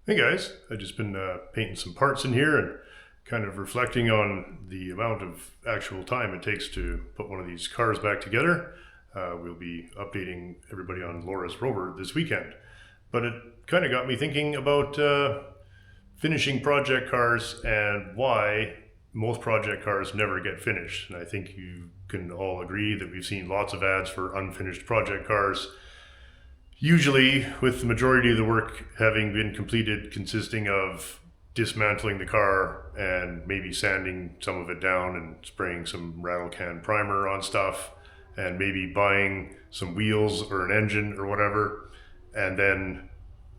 Hey guys, I've just been painting some parts in here and kind of reflecting on the amount of actual time it takes to put one of these cars back together. We'll be updating everybody on Laura's Rover this weekend. But it kind of got me thinking about finishing project cars and why most project cars never get finished. And I think you can all agree that we've seen lots of ads for unfinished project cars, usually with the majority of the work having been completed consisting of dismantling the car and maybe sanding some of it down and spraying some rattle can primer on stuff and maybe buying some wheels or an engine or whatever, and then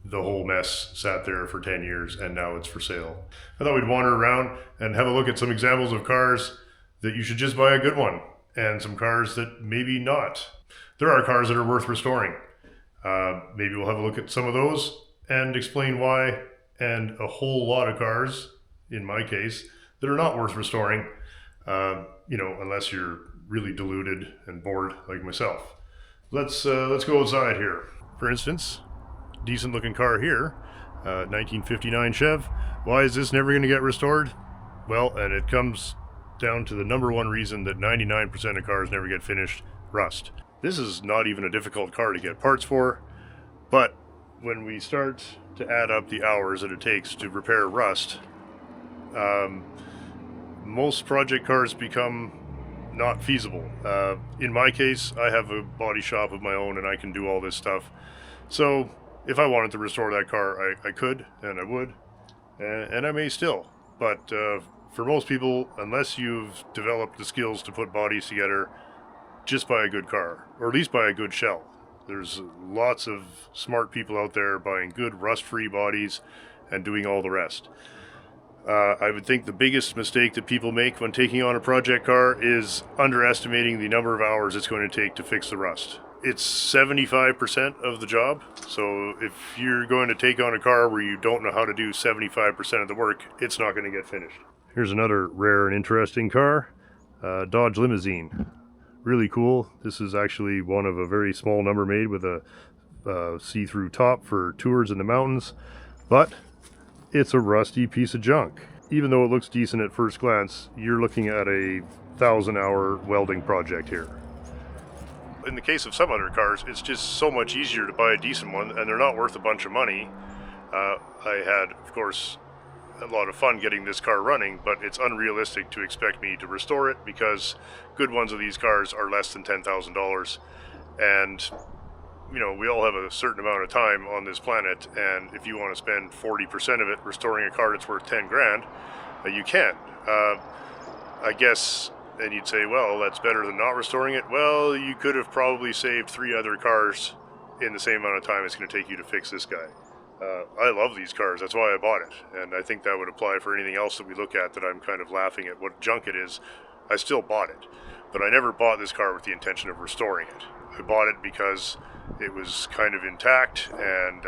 the whole mess sat there for 10 years and now it's for sale. I thought we'd wander around and have a look at some examples of cars that you should just buy a good one and some cars that maybe not. There are cars that are worth restoring. Maybe we'll have a look at some of those and explain why, and a whole lot of cars, in my case, that are not worth restoring, unless you're really deluded and bored like myself. Let's go outside here. For instance, decent looking car here, 1959 Chev. Why is this never going to get restored? Well, and it comes down to the number one reason that 99% of cars never get finished: rust. This is not even a difficult car to get parts for, but when we start to add up the hours that it takes to repair rust, most project cars become not feasible. In my case, I have a body shop of my own and I can do all this stuff. So if I wanted to restore that car, I could and I would, and I may still. But for most people, unless you've developed the skills to put bodies together, just buy a good car, or at least buy a good shell. There's lots of smart people out there buying good rust-free bodies and doing all the rest. I would think the biggest mistake that people make when taking on a project car is underestimating the number of hours it's going to take to fix the rust. It's 75% of the job, so if you're going to take on a car where you don't know how to do 75% of the work, it's not going to get finished. Here's another rare and interesting car, Dodge Limousine. Really cool. This is actually one of a very small number made with a see-through top for tours in the mountains, but it's a rusty piece of junk. Even though it looks decent at first glance, you're looking at a 1,000-hour welding project here. In the case of some other cars, it's just so much easier to buy a decent one, and they're not worth a bunch of money. I had, of course, a lot of fun getting this car running, but it's unrealistic to expect me to restore it because good ones of these cars are less than $10,000, and we all have a certain amount of time on this planet, and if you want to spend 40% of it restoring a car that's worth 10 grand, you can. I guess, and you'd say, well, that's better than not restoring it. Well, you could have probably saved 3 other cars in the same amount of time it's going to take you to fix this guy. I love these cars, that's why I bought it, and I think that would apply for anything else that we look at that I'm kind of laughing at what junk it is. I still bought it, but I never bought this car with the intention of restoring it. I bought it because it was kind of intact, and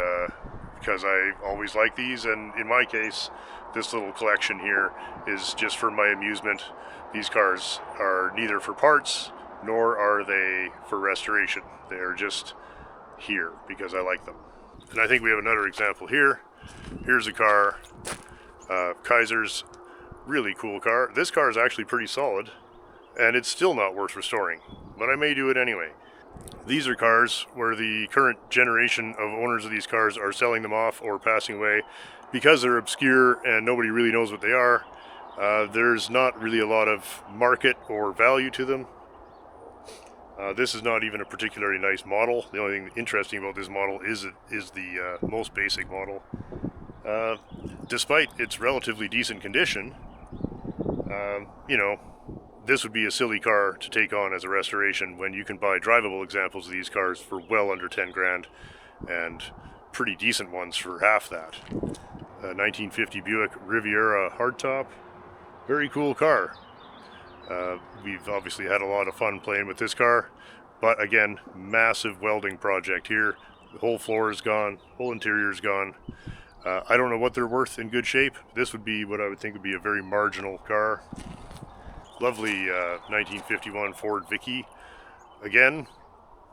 because I always like these, and in my case, this little collection here is just for my amusement. These cars are neither for parts, nor are they for restoration. They're just here because I like them. And I think we have another example here. Here's a car, Kaiser's, really cool car. This car is actually pretty solid, and it's still not worth restoring, but I may do it anyway. These are cars where the current generation of owners of these cars are selling them off or passing away because they're obscure and nobody really knows what they are. There's not really a lot of market or value to them. This is not even a particularly nice model. The only thing interesting about this model is the most basic model. Despite its relatively decent condition, this would be a silly car to take on as a restoration when you can buy drivable examples of these cars for well under 10 grand and pretty decent ones for half that. 1950 Buick Riviera hardtop. Very cool car. We've obviously had a lot of fun playing with this car, but again, massive welding project here. The whole floor is gone, whole interior is gone. I don't know what they're worth in good shape. This would be what I would think would be a very marginal car. Lovely 1951 Ford Vicky. Again,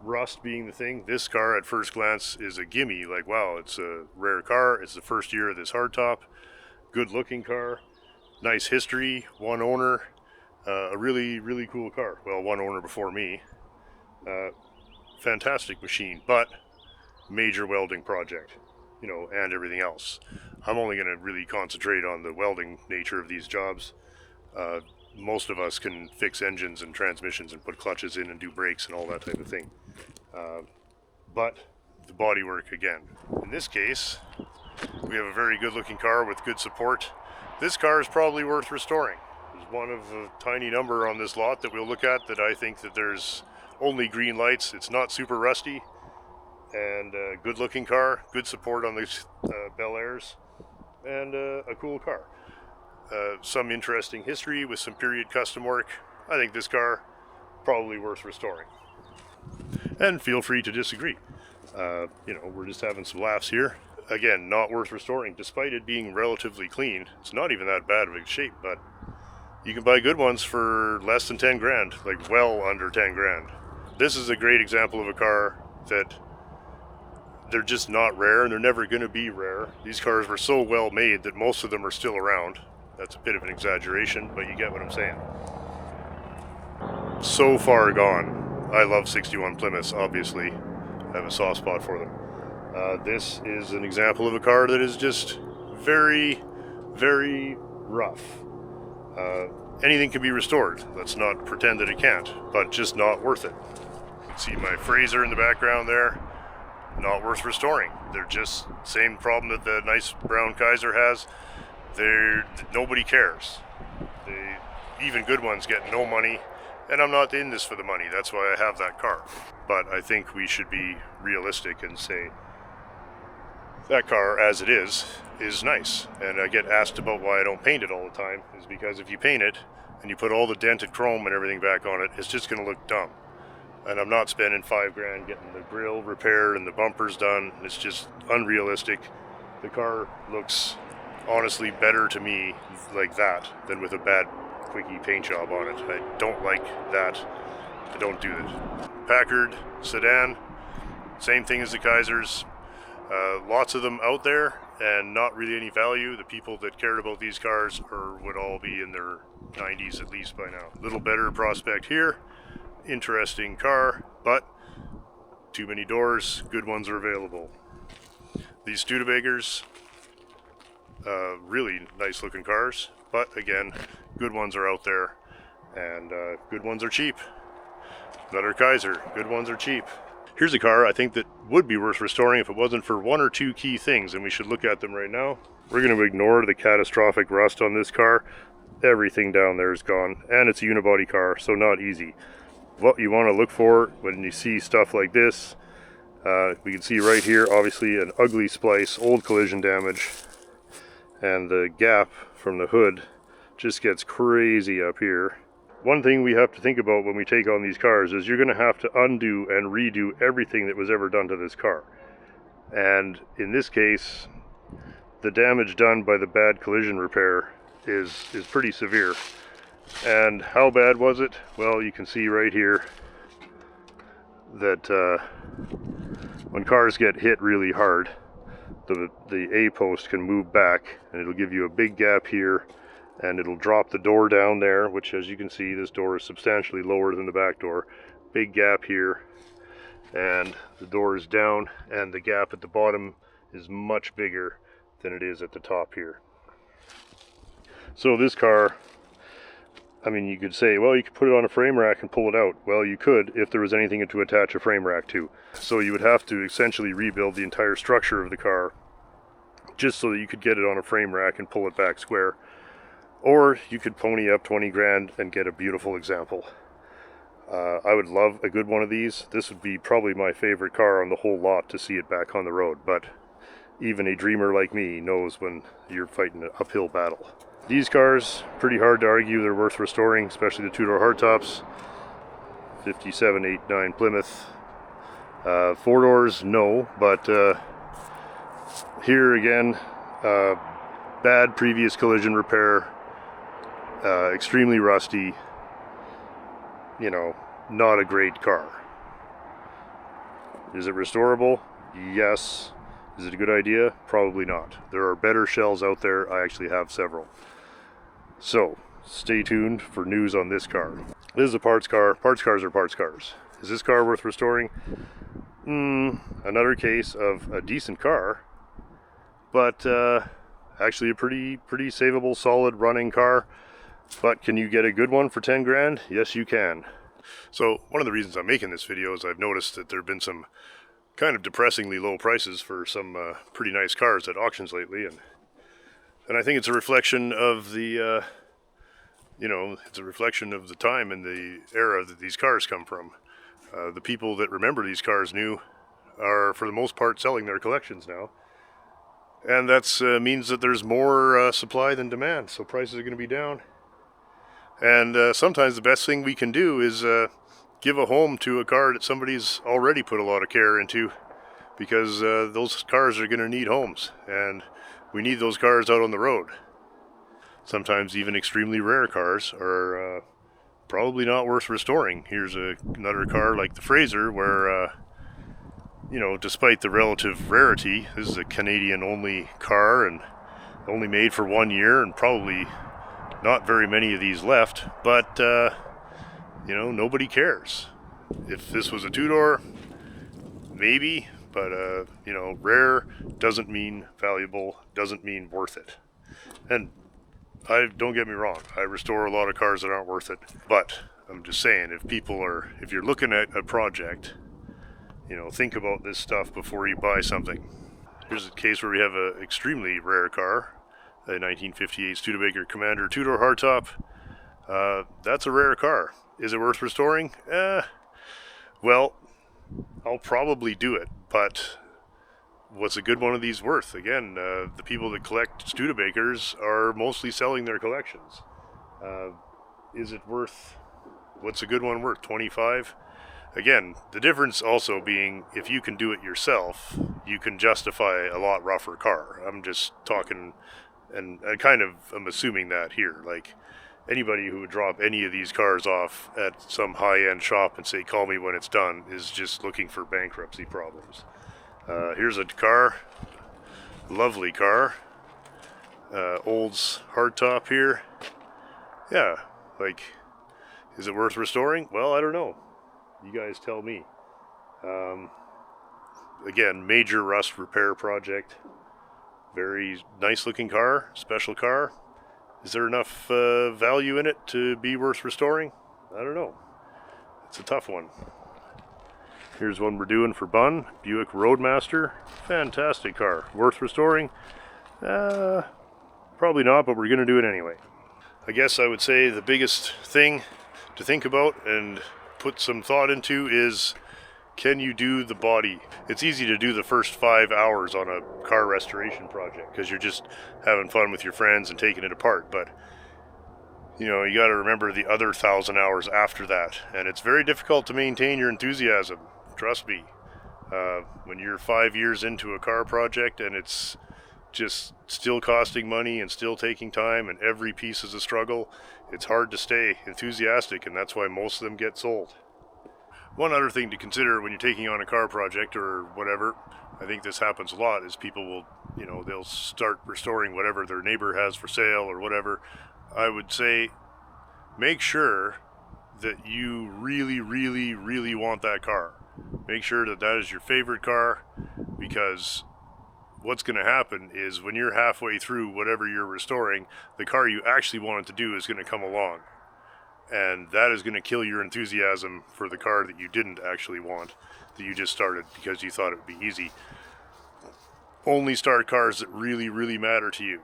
rust being the thing, this car at first glance is a gimme. Like, wow, it's a rare car. It's the first year of this hardtop. Good looking car. Nice history. One owner. A really, really cool car. Well, one owner before me. Fantastic machine, but major welding project, you know, and everything else. I'm only going to really concentrate on the welding nature of these jobs. Most of us can fix engines and transmissions and put clutches in and do brakes and all that type of thing. But the bodywork, again. In this case, we have a very good looking car with good support. This car is probably worth restoring. There's one of a tiny number on this lot that we'll look at that I think that there's only green lights. It's not super rusty, and a good looking car, good support on these Bel Airs, and a cool car. Some interesting history with some period custom work. I think this car probably worth restoring. And feel free to disagree. You know, we're just having some laughs here. Again, not worth restoring, despite it being relatively clean. It's not even that bad of a shape, but you can buy good ones for less than 10 grand, like well under 10 grand. This is a great example of a car that they're just not rare, and they're never going to be rare. These cars were so well made that most of them are still around. That's a bit of an exaggeration, but you get what I'm saying. So far gone. I love 61 Plymouths, obviously. I have a soft spot for them. This is an example of a car that is just very, very rough. Anything can be restored. Let's not pretend that it can't, but just not worth it. See my Fraser in the background there? Not worth restoring. They're just same problem that the nice brown Kaiser has. Nobody cares. Even good ones get no money, and I'm not in this for the money. That's why I have that car. But I think we should be realistic and say that car, as it is nice. And I get asked about why I don't paint it all the time, is because if you paint it and you put all the dented chrome and everything back on it, it's just going to look dumb. And I'm not spending 5 grand getting the grille repaired and the bumpers done. It's just unrealistic. The car looks honestly better to me like that than with a bad quickie paint job on it. I don't like that. I don't do it. Packard sedan, same thing as the Kaisers. Lots of them out there and not really any value. The people that cared about these cars would all be in their 90s at least by now. Little better prospect here. Interesting car, but too many doors. Good ones are available. These Studebagers, really nice looking cars, but again, good ones are out there, and good ones are cheap. Another Kaiser, good ones are cheap. Here's a car I think that would be worth restoring if it wasn't for one or two key things, and we should look at them right now. We're going to ignore the catastrophic rust on this car. Everything down there is gone, and it's a unibody car, so not easy. What you want to look for when you see stuff like this, we can see right here, obviously an ugly splice, old collision damage, and the gap from the hood just gets crazy up here. One thing we have to think about when we take on these cars is you're going to have to undo and redo everything that was ever done to this car. And in this case, the damage done by the bad collision repair is pretty severe. And how bad was it? Well, you can see right here that when cars get hit really hard, the A-post can move back, and it'll give you a big gap here, and it'll drop the door down there, which, as you can see, this door is substantially lower than the back door. Big gap here, and the door is down, and the gap at the bottom is much bigger than it is at the top here. So this car, I mean, you could say, well, you could put it on a frame rack and pull it out. Well, you could if there was anything to attach a frame rack to. So you would have to essentially rebuild the entire structure of the car just so that you could get it on a frame rack and pull it back square. Or you could pony up 20 grand and get a beautiful example. I would love a good one of these. This would be probably my favorite car on the whole lot to see it back on the road, but even a dreamer like me knows when you're fighting an uphill battle. These cars, pretty hard to argue they're worth restoring, especially the two-door hardtops. 57, 8, 9 Plymouth. 4 doors, no, but here again, bad previous collision repair, extremely rusty, you know, not a great car. Is it restorable? Yes. Is it a good idea? Probably not. There are better shells out there. I actually have several. So, stay tuned for news on this car. This is a parts car. Parts cars are parts cars. Is this car worth restoring? Another case of a decent car, but actually a pretty savable, solid running car. But can you get a good one for 10 grand? Yes, you can. So one of the reasons I'm making this video is I've noticed that there have been some kind of depressingly low prices for some pretty nice cars at auctions lately, and I think it's a reflection of the it's a reflection of the time and the era that these cars come from. The people that remember these cars new are, for the most part, selling their collections now, and that means that there's more supply than demand, so prices are going to be down. And sometimes the best thing we can do is give a home to a car that somebody's already put a lot of care into, because those cars are going to need homes, and we need those cars out on the road. Sometimes even extremely rare cars are probably not worth restoring. Here's another car like the Fraser where, despite the relative rarity, this is a Canadian-only car and only made for 1 year, and probably not very many of these left, but nobody cares. If this was a two-door, maybe, but rare doesn't mean valuable, doesn't mean worth it. And don't get me wrong, I restore a lot of cars that aren't worth it, but I'm just saying, if you're looking at a project, think about this stuff before you buy something. Here's a case where we have an extremely rare car, a 1958 Studebaker Commander two-door hardtop. That's a rare car. Is it worth restoring? Well, I'll probably do it, but what's a good one of these worth? Again, the people that collect Studebakers are mostly selling their collections. Is it worth, what's a good one worth? 25? Again, the difference also being, if you can do it yourself, you can justify a lot rougher car. I'm just talking, and I kind of am assuming that here. Like, anybody who would drop any of these cars off at some high-end shop and say, call me when it's done, is just looking for bankruptcy problems. Here's a car, lovely car, Olds hardtop here. Yeah, like, is it worth restoring? Well, I don't know. You guys tell me. Again, major rust repair project. Very nice looking car, special car. Is there enough value in it to be worth restoring? I don't know. It's a tough one. Here's one we're doing for Bun, Buick Roadmaster. Fantastic car. Worth restoring? Probably not, but we're going to do it anyway. I guess I would say the biggest thing to think about and put some thought into is, can you do the body? It's easy to do the first 5 hours on a car restoration project because you're just having fun with your friends and taking it apart, but you got to remember the other 1,000 hours after that, and it's very difficult to maintain your enthusiasm. Trust me, when you're 5 years into a car project and it's just still costing money and still taking time and every piece is a struggle, it's hard to stay enthusiastic, and that's why most of them get sold. One other thing to consider when you're taking on a car project or whatever, I think this happens a lot, is people will, they'll start restoring whatever their neighbor has for sale or whatever. I would say make sure that you really, really, really want that car. Make sure that that is your favorite car, because what's going to happen is when you're halfway through whatever you're restoring, the car you actually wanted to do is going to come along. And that is going to kill your enthusiasm for the car that you didn't actually want, that you just started because you thought it would be easy. Only start cars that really, really matter to you.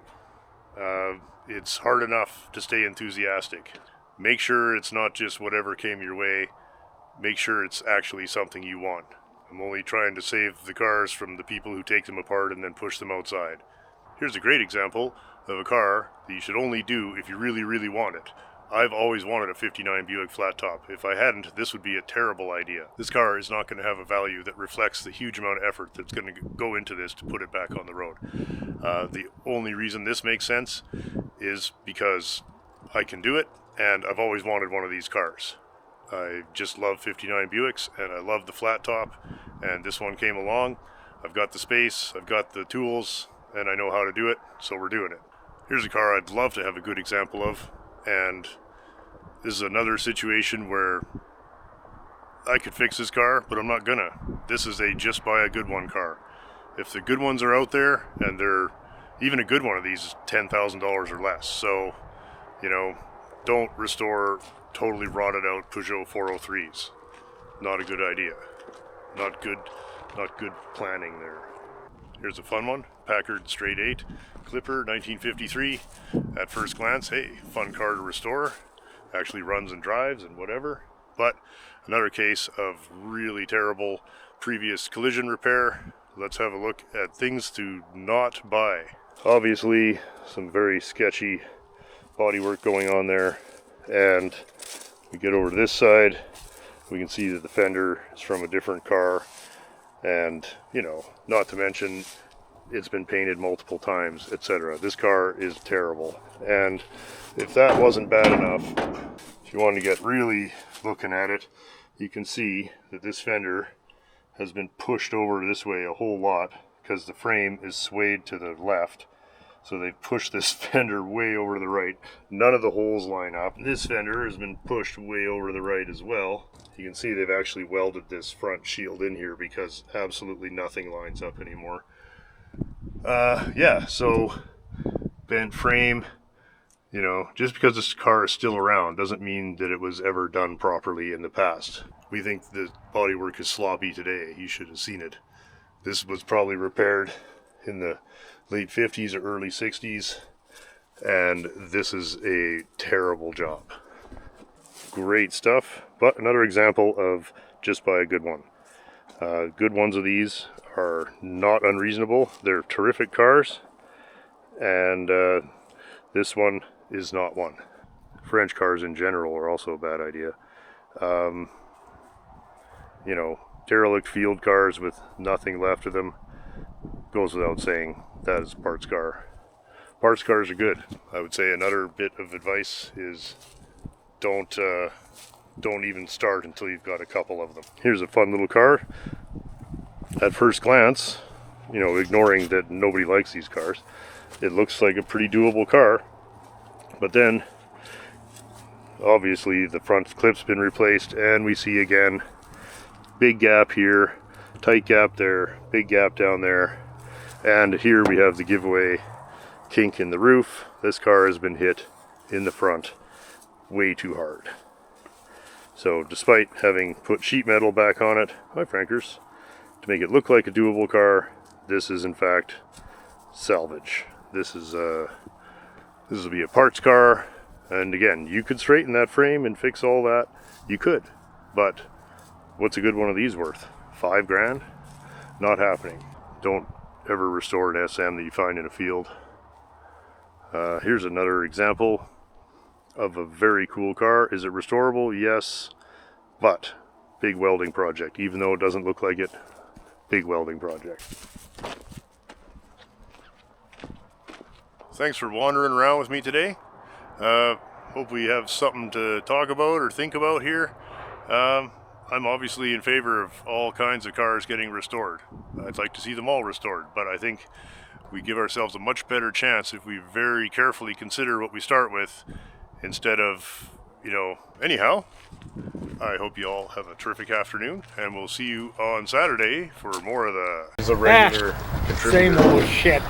It's hard enough to stay enthusiastic. Make sure it's not just whatever came your way. Make sure it's actually something you want. I'm only trying to save the cars from the people who take them apart and then push them outside. Here's a great example of a car that you should only do if you really, really want it. I've always wanted a 59 Buick flat top. If I hadn't, this would be a terrible idea. This car is not going to have a value that reflects the huge amount of effort that's going to go into this to put it back on the road. The only reason this makes sense is because I can do it, and I've always wanted one of these cars. I just love 59 Buicks, and I love the flat top, and this one came along. I've got the space, I've got the tools, and I know how to do it, so we're doing it. Here's a car I'd love to have a good example of, and this is another situation where I could fix this car, but I'm not gonna. This is a just buy a good one car. If the good ones are out there, and they're even a good one of these is $10,000 or less, so you know, don't restore totally rotted out Peugeot 403s. Not a good idea. Not good planning there. Here's a fun one, Packard Straight 8, Clipper, 1953. At first glance, hey, fun car to restore. Actually runs and drives and whatever. But another case of really terrible previous collision repair. Let's have a look at things to not buy. Obviously, some very sketchy bodywork going on there, and we get over to this side, we can see that the fender is from a different car, and you know, not to mention it's been painted multiple times, etc. This car is terrible, and if that wasn't bad enough, if you want to get really looking at it, you can see that this fender has been pushed over this way a whole lot because the frame is swayed to the left. So they've pushed this fender way over to the right. None of the holes line up. This fender has been pushed way over to the right as well. You can see they've actually welded this front shield in here because absolutely nothing lines up anymore. Yeah, so bent frame, you know, just because this car is still around doesn't mean that it was ever done properly in the past. We think the bodywork is sloppy today. You should have seen it. This was probably repaired in the late 50s or early 60s, and this is a terrible job. Great stuff, but another example of just buy a good one. Good ones of these are not unreasonable. They're terrific cars, and this one is not one. French cars in general are also a bad idea. You know, derelict field cars with nothing left of them, goes without saying, that is a parts car. Parts cars are good. I would say another bit of advice is don't even start until you've got a couple of them. Here's a fun little car. At first glance, you know, ignoring that nobody likes these cars, it looks like a pretty doable car. But then, obviously, the front clip's been replaced, and we see again, big gap here, tight gap there, big gap down there. And here we have the giveaway kink in the roof. This car has been hit in the front way too hard. So despite having put sheet metal back on it, hi Frankers, to make it look like a doable car, this is in fact salvage. This will be a parts car, and again, you could straighten that frame and fix all that. You could, but what's a good one of these worth? $5 grand? Not happening. Don't ever restore an SM that you find in a field. Here's another example of a very cool car. Is it restorable? Yes, but big welding project. Even though it doesn't look like it, big welding project. Thanks for wandering around with me today. Hope we have something to talk about or think about here. I'm obviously in favor of all kinds of cars getting restored. I'd like to see them all restored, but I think we give ourselves a much better chance if we very carefully consider what we start with instead of, you know, anyhow. I hope you all have a terrific afternoon, and we'll see you on Saturday for more of the... He's a regular contributor. Same old shit.